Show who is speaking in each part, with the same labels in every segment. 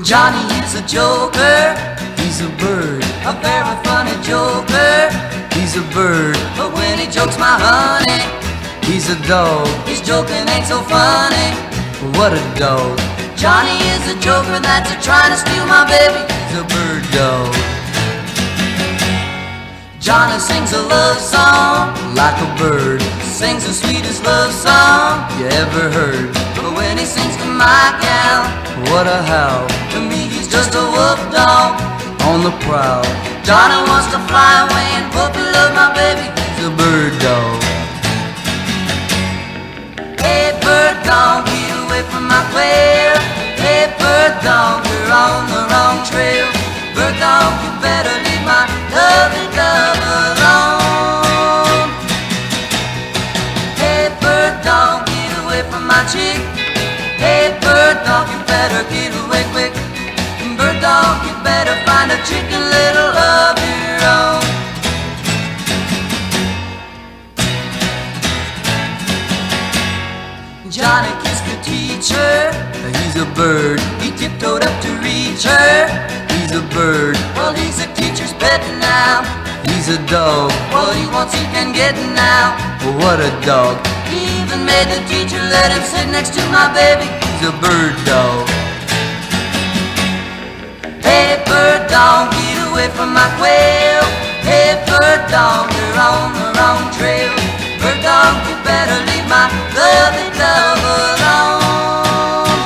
Speaker 1: Johnny is a joker, he's a bird, a very funny joker, he's a bird. But when he jokes my honey, he's a dog, his joking ain't so funny. What a dog. Johnny is a joker that's trying to steal my baby, he's a bird dog. Johnny sings a love song like a bird, sings the sweetest love song you ever heard. But when he sings to my gal, what a howl. To me he's just a wolf dog on the prowl. Johnny wants to fly away and puppy love my baby, he's a bird dog. Hey bird dog, get away from my quail. Hey bird dog, you're on the wrong trail. Bird dog, you better leave my lovely dove alone. Hey bird dog, get away from my chick. Hey bird dog, you better get away quick. Bird dog, you better find a chicken little of your own. Johnny kissed the teacher, he's a bird. He tiptoed up to reach her, he's a bird. Well, he's a teacher's pet now, he's a dog. What he wants he can get now. What a dog. He even made the teacher let him sit next to my baby, he's a bird dog. Hey bird dog, get away from my quail. Hey bird dog, you're on the wrong trail. Bird dog, you better leave my lovely dove alone.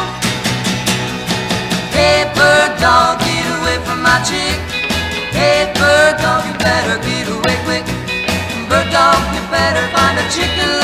Speaker 1: Hey bird dog, get away from my chick. Hey bird dog, you better get away quick. Bird dog, you better find a chicken